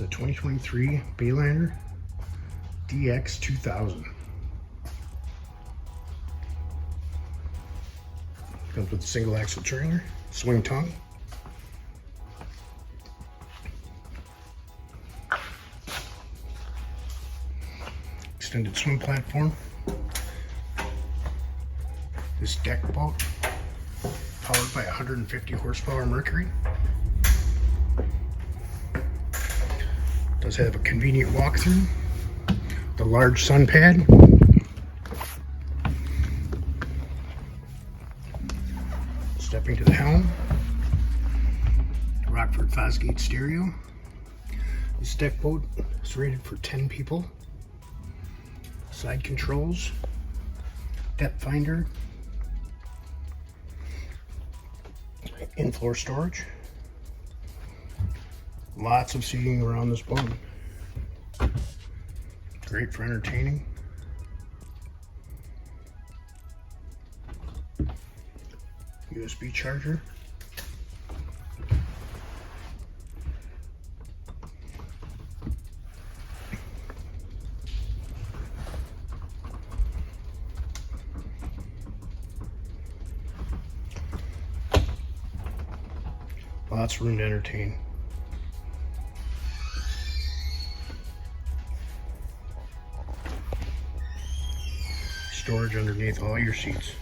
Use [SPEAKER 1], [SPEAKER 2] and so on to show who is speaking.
[SPEAKER 1] It's a 2023 Bayliner DX 2000. Comes with a single axle trailer, swing tongue. Extended swim platform. This deck boat, powered by 150 horsepower Mercury. Does have a convenient walkthrough. The large sun pad. Stepping to the helm. Rockford Fosgate stereo. This deck boat is rated for 10 people. Side controls. Depth finder. In-floor storage. Lots of seating around this boat. Great for entertaining. USB charger. Lots of room to entertain. Storage underneath all your seats.